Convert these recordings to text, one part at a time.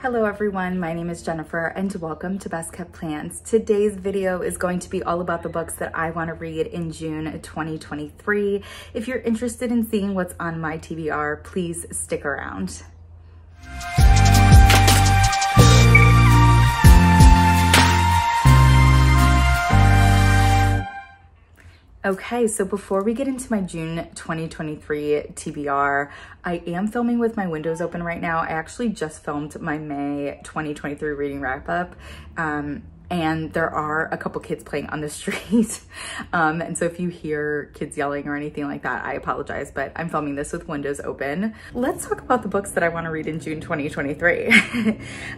Hello everyone, my name is Jennifer and welcome to Best Kept Plans. Today's video is going to be all about the books that I want to read in June 2023. If you're interested in seeing what's on my TBR, please stick around. Okay, so before we get into my June 2023 TBR, I am filming with my windows open right now. I actually just filmed my May 2023 reading wrap up. And there are a couple kids playing on the street. And so if you hear kids yelling or anything like that, I apologize, but I'm filming this with windows open. Let's talk about the books that I want to read in June 2023.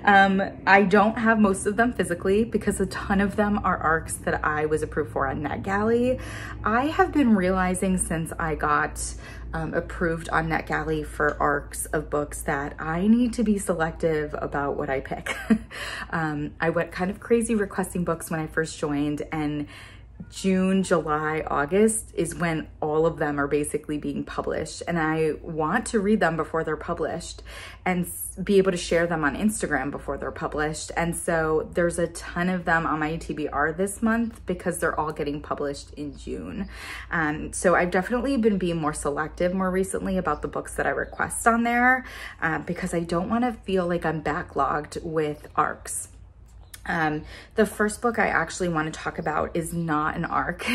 I don't have most of them physically because a ton of them are ARCs that I was approved for on NetGalley. I have been realizing since I got approved on NetGalley for ARCs of books that I need to be selective about what I pick. I went kind of crazy requesting books when I first joined, and June, July, August is when all of them are basically being published, and I want to read them before they're published and be able to share them on Instagram before they're published. And so there's a ton of them on my TBR this month because they're all getting published in June. So I've definitely been being more selective more recently about the books that I request on there because I don't want to feel like I'm backlogged with ARCs. The first book I actually want to talk about is not an ARC.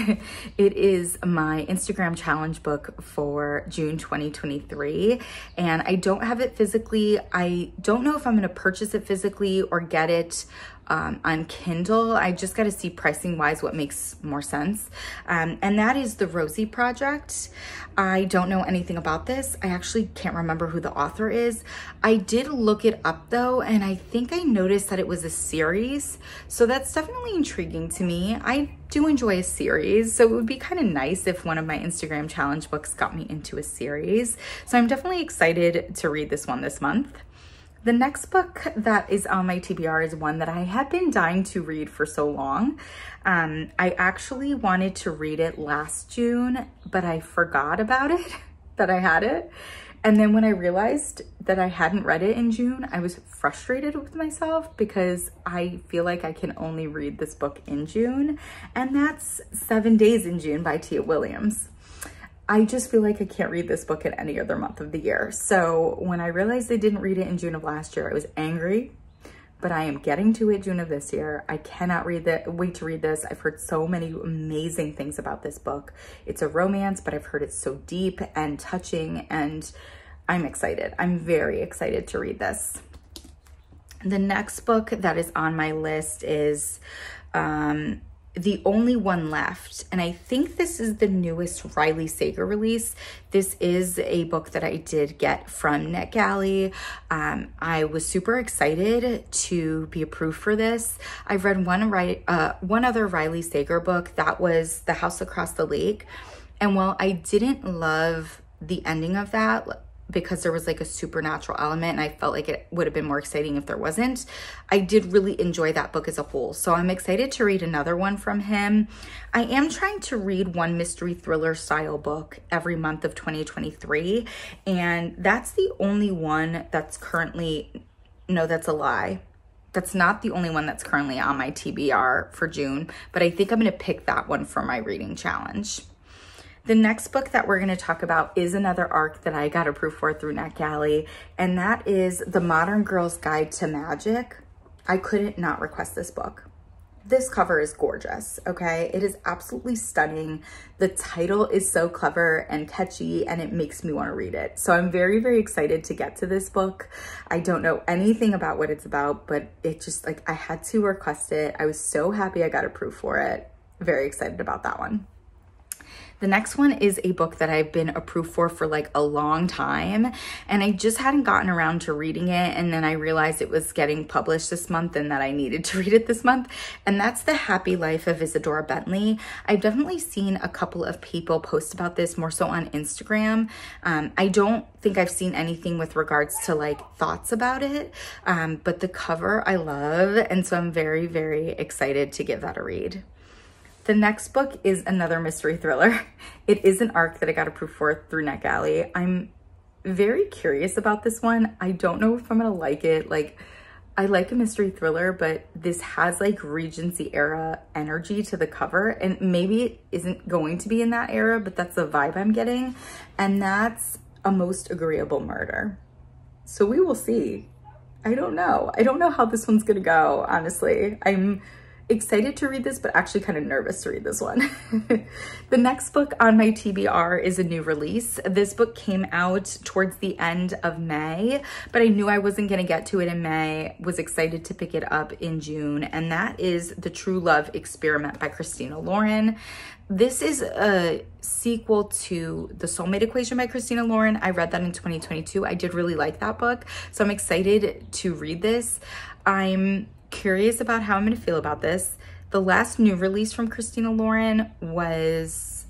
It is my Instagram challenge book for June 2023, and I don't have it physically. I don't know if I'm going to purchase it physically or get it on Kindle. I just got to see pricing wise what makes more sense. And that is the Rosie project. I don't know anything about this. I actually can't remember who the author is. I did look it up though, and I think I noticed that it was a series. So that's definitely intriguing to me. I do enjoy a series, so it would be kind of nice if one of my Instagram challenge books got me into a series. So I'm definitely excited to read this one this month. The next book that is on my TBR is one that I had been dying to read for so long. I actually wanted to read it last June, but I forgot about it, that I had it. And then when I realized that I hadn't read it in June, I was frustrated with myself because I feel like I can only read this book in June. And that's 7 Days in June by Tia Williams. I just feel like I can't read this book in any other month of the year. So when I realized I didn't read it in June of last year, I was angry, but I am getting to it June of this year. I cannot wait to read this. I've heard so many amazing things about this book. It's a romance, but I've heard it's so deep and touching, and I'm excited. I'm very excited to read this. The next book that is on my list is The Only One Left, and I think this is the newest Riley Sager release. This is a book that I did get from NetGalley. I was super excited to be approved for this. I've read one other Riley Sager book, that was The House Across the Lake, and while I didn't love the ending of that because there was like a supernatural element and I felt like it would have been more exciting if there wasn't, I did really enjoy that book as a whole. So I'm excited to read another one from him. I am trying to read one mystery thriller style book every month of 2023. And that's the only one that's currently, no, that's a lie. That's not the only one that's currently on my TBR for June, but I think I'm gonna pick that one for my reading challenge. The next book that we're going to talk about is another ARC that I got approved for through NetGalley, and that is The Modern Girl's Guide to Magic. I couldn't not request this book. This cover is gorgeous, okay? It is absolutely stunning. The title is so clever and catchy, and it makes me want to read it. So I'm very, very excited to get to this book. I don't know anything about what it's about, but it just, like, I had to request it. I was so happy I got approved for it. Very excited about that one. The next one is a book that I've been approved for like a long time, and I just hadn't gotten around to reading it, and then I realized it was getting published this month and that I needed to read it this month, and that's The Happy Life of Isadora Bentley. I've definitely seen a couple of people post about this, more so on Instagram. I don't think I've seen anything with regards to like thoughts about it, but the cover I love, and so I'm very, very excited to give that a read. The next book is another mystery thriller. It is an ARC that I got approved for through NetGalley. I'm very curious about this one. I don't know if I'm gonna like it. Like, I like a mystery thriller, but this has like Regency era energy to the cover, and maybe it isn't going to be in that era, but that's the vibe I'm getting. And that's A Most Agreeable Murder. So we will see. I don't know. I don't know how this one's gonna go, honestly. I'm excited to read this, but actually kind of nervous to read this one. The next book on my TBR is a new release. This book came out towards the end of May, but I knew I wasn't going to get to it in May, was excited to pick it up in June, and that is The True Love Experiment by Christina Lauren. This is a sequel to The Soulmate Equation by Christina Lauren. I read that in 2022. I did really like that book, so I'm excited to read this. I'm curious about how I'm going to feel about this. The last new release from Christina Lauren was,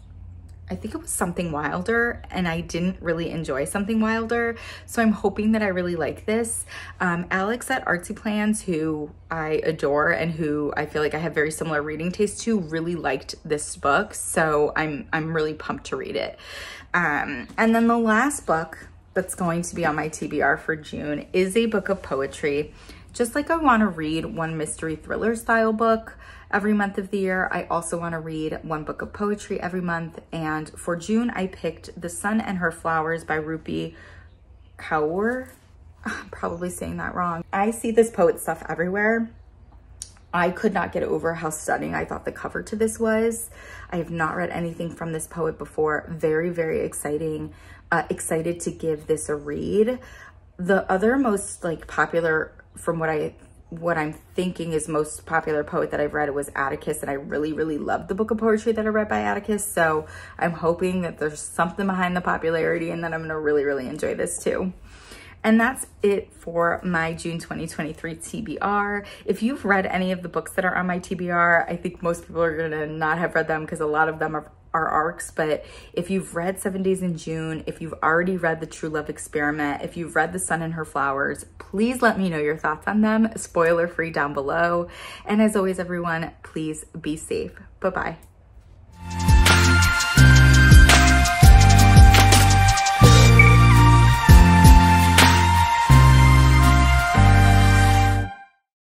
I think it was Something Wilder, and I didn't really enjoy Something Wilder, so I'm hoping that I really like this. Alex at Artsy Plans, who I adore and who I feel like I have very similar reading taste to, really liked this book, so I'm really pumped to read it. And then the last book that's going to be on my TBR for June is a book of poetry. Just like I want to read one mystery thriller style book every month of the year, I also want to read one book of poetry every month. And for June, I picked The Sun and Her Flowers by Rupi Kaur. I'm probably saying that wrong. I see this poet stuff everywhere. I could not get over how stunning I thought the cover to this was. I have not read anything from this poet before. Very, very exciting. Excited to give this a read. The other most like popular, from what I'm thinking is most popular poet that I've read, was Atticus, and I really, really loved the book of poetry that I read by Atticus, so I'm hoping that there's something behind the popularity and that I'm gonna really, really enjoy this too. And that's it for my June 2023 TBR. If you've read any of the books that are on my TBR, I think most people are gonna not have read them because a lot of them are arcs, but if you've read 7 Days in June, if you've already read The True Love Experiment, if you've read The Sun and Her Flowers, please let me know your thoughts on them, spoiler free down below. And as always, everyone, please be safe. Bye-bye.